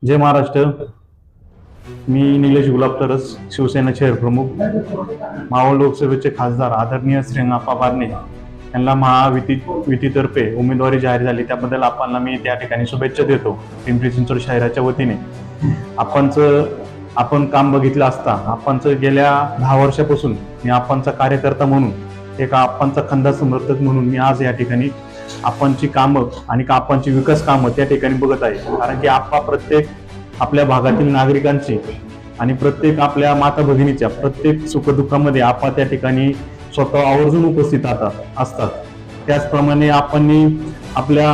जय महाराष्ट्र. मी निलेश गुलाब तरस, शिवसेना शहर प्रमुख. मावळ लोकसभेचे खासदार आदरणीय श्री अप्पा बारणे यांना महायुतीतर्फे उमेदवारी जाहीर झाली, त्याबद्दल मी त्या ठिकाणी शुभेच्छा देतो. पिंपरी चिंचवड शहराच्या वतीने आपण काम बघितलं असता आपणचं गेल्या 10 वर्षापासून मी आपणचा कार्यकर्ता म्हणून, एक आपणचा खंदा समर्थक म्हणून मी आज या ठिकाणी आपणची कामं आणि आपणची विकास कामं त्या ठिकाणी बघत आहे. कारण की आप्पा प्रत्येक आपल्या भागातील नागरिकांची आणि प्रत्येक आपल्या माता भगिनीच्या प्रत्येक सुखदुःखामध्ये आप्पा त्या ठिकाणी स्वतः आवर्जून उपस्थित असतात. त्याचप्रमाणे आपण आपल्या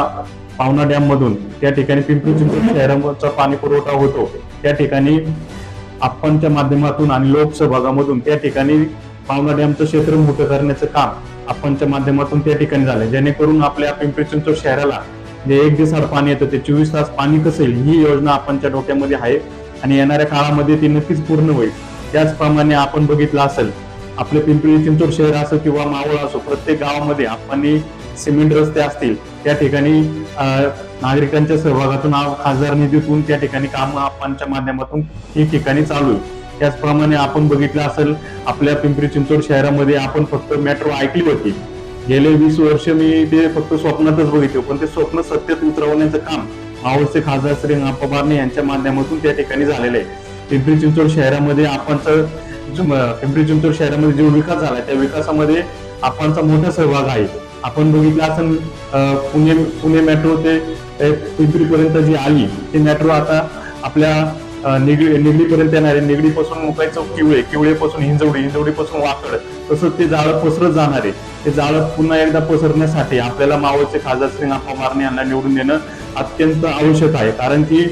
पावना डॅम मधून त्या ठिकाणी पिंपरी चिंचवड शहराचा पाणी पुरवठा होतो, त्या ठिकाणी आपणच्या माध्यमातून आणि लोकसहभागामधून त्या ठिकाणी पावना डॅमचं क्षेत्र मोठं करण्याचं काम आपणच्या माध्यमातून त्या ठिकाणी झालं, जेणेकरून आपल्या पिंपरी चिंचवड शहराला जे 1 दिवसाआड पाणी येतं ते 24 तास पाणी कसं येईल ही योजना आपणच्या डोक्यामध्ये आहे आणि येणाऱ्या काळामध्ये ती नक्कीच पूर्ण होईल. त्याचप्रमाणे आपण बघितलं असेल, आपले पिंपरी चिंचवड शहर असो किंवा मावळ असो, प्रत्येक गावामध्ये आपण सिमेंट रस्ते असतील त्या ठिकाणी नागरिकांच्या सहभागातून खासदार निधीतून त्या ठिकाणी काम आपणच्या माध्यमातून ही ठिकाणी चालू आहे. त्याचप्रमाणे आपण बघितलं असेल, आपल्या पिंपरी चिंचवड शहरामध्ये आपण फक्त मेट्रो ऐकली होती. गेले 20 वर्ष मी ते फक्त स्वप्नातच बघितले, पण ते स्वप्न सत्यात उतरवण्याचं काम मावळचे खासदार श्री अप्पा बारणे यांच्या माध्यमातून त्या ठिकाणी झालेलं आहे. पिंपरी चिंचवड शहरामध्ये पिंपरी चिंचवड शहरामध्ये जो विकास झाला त्या विकासामध्ये आपणचा मोठा सहभाग आहे. आपण बघितलं असेल, पुणे मेट्रो ते पिंपरी पर्यंत जी आली ती मेट्रो आता आपल्या निगडीपर्यंत येणार आहे. निगडीपासून मुकाई चौक किवळेपासून हिंजवडीपासून वाकड, तसंच ते जाळं पसरत जाणार आहे. ते जाळं पुन्हा एकदा पसरण्यासाठी आपल्याला मावळचे खासदार श्री अप्पा बारणे यांना निवडून देणं अत्यंत आवश्यक आहे. कारण की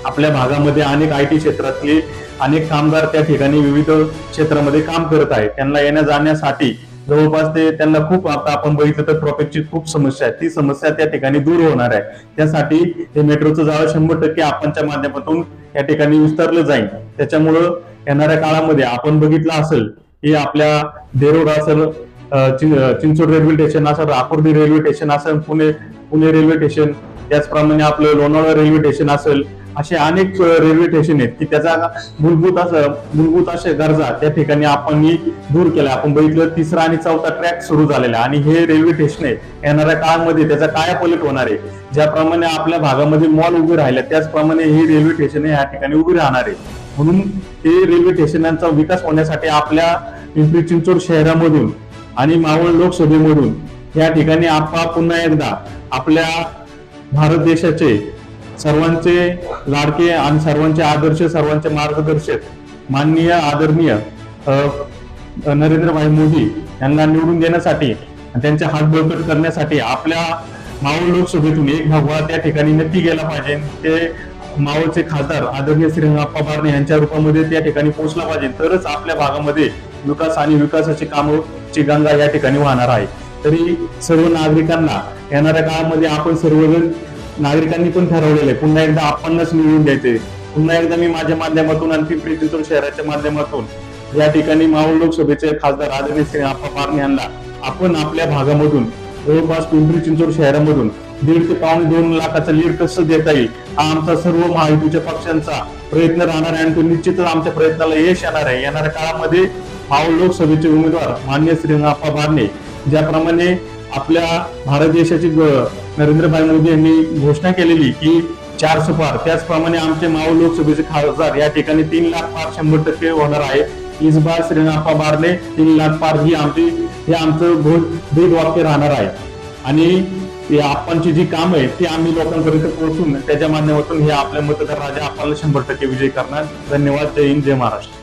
आपल्या भागामध्ये अनेक IT क्षेत्रातले अनेक कामगार त्या ठिकाणी विविध क्षेत्रामध्ये काम करत आहेत. त्यांना येण्या जाण्यासाठी जवळपास त्यांना खूप, आता आपण बघितलं तर ट्रॉफिकची खूप समस्या आहे, ती समस्या त्या ठिकाणी दूर होणार आहे. त्यासाठी हे मेट्रोचं जाळं 100% आपणच्या माध्यमातून या ठिकाणी विस्तारलं जाईल. त्याच्यामुळं येणाऱ्या काळामध्ये आपण बघितलं असेल की आपल्या देरोड असेल, चिंचवड रेल्वे स्टेशन असेल, राकुर्डी रेल्वे स्टेशन असेल, पुणे रेल्वे स्टेशन, त्याचप्रमाणे आपलं लोणावळा रेल्वे स्टेशन असेल, असे अनेक रेल्वे स्टेशन आहेत की त्याचा मूलभूत अशा गरजा त्या ठिकाणी आपण दूर केल्या. आपण बघितलं 3रा आणि 4था ट्रॅक सुरू झालेला आणि हे रेल्वे स्टेशन आहे येणाऱ्या काळामध्ये त्याचा कायापालट होणार आहे. ज्याप्रमाणे आपल्या भागामध्ये मॉल उभे राहिले त्याचप्रमाणे ही रेल्वे स्टेशन या ठिकाणी उभी राहणार आहे. म्हणून हे रेल्वे स्टेशनांचा विकास होण्यासाठी आपल्या पिंपरी चिंचवड शहरामधून आणि मावळ लोकसभेमधून या ठिकाणी आप्पा पुन्हा एकदा आपल्या भारत देशाचे सर्वांचे लाडके आणि सर्वांचे आदर्श, सर्वांचे मार्गदर्शक माननीय आदरणीय नरेंद्रभाई मोदी यांना निवडून देण्यासाठी, त्यांचे हात बळकट करण्यासाठी आपल्या मावळ लोकसभेतून एक भगवा त्या ठिकाणी नक्की गेला पाहिजे. ते मावळचे खासदार आदरणीय श्री अप्पा बारणे यांच्या रूपामध्ये त्या ठिकाणी पोहोचला पाहिजे, तरच आपल्या भागामध्ये विकास आणि विकासाची कामाची गंगा या ठिकाणी वाहणार आहे. तरी सर्व नागरिकांना येणाऱ्या काळामध्ये आपण सर्वजण नागरिकांनी पण ठरवलेलं आहे पुन्हा एकदा आपणच निवडून द्यायचे. पुन्हा एकदा मी माझ्या माध्यमातून आणि पिंपरी चिंचवड शहराच्या माध्यमातून या ठिकाणी मावळ लोकसभेचे खासदार आदरणीय श्री अप्पा बारणे यांना आपण आपल्या भागामधून जवळपास पिंपरी चिंचवड शहरामधून 1.5 ते पावणे 2 लाखाचं लीड कसं देता येईल हा आमचा सर्व महायुतीच्या पक्षांचा प्रयत्न राहणार आहे आणि तो निश्चितच आमच्या प्रयत्नाला यश येणार आहे. येणाऱ्या काळामध्ये मावळ लोकसभेचे उमेदवार माननीय श्री अप्पा बारणे ज्याप्रमाणे आपल्या भारत देशाचे नरेंद्रभाई मोदी यांनी घोषणा केलेली की 400 पार, त्याचप्रमाणे आमचे मावळ लोकसभेचे खासदार या ठिकाणी 3 लाख पार 100% होणार आहे. इस बार श्री अप्पा बारणे 3 लाख पार हे आमचं भेद वाक्य राहणार आहे. आणि आपणची जी काम आहे ती आम्ही लोकांपर्यंत पोहोचून त्याच्या माध्यमातून हे आपल्या मतदार राजा आपल्याला 100% विजयी करणार. धन्यवाद. जय हिंद, जय महाराष्ट्र.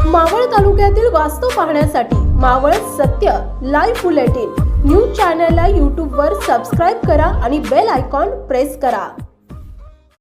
मावळ तालुक्यातील वास्तव पाहण्यासाठी मावळ सत्य लाईव्ह बुलेटिन न्यूज चॅनलला YouTube वर सबस्क्राईब करा आणि बेल आयकॉन प्रेस करा.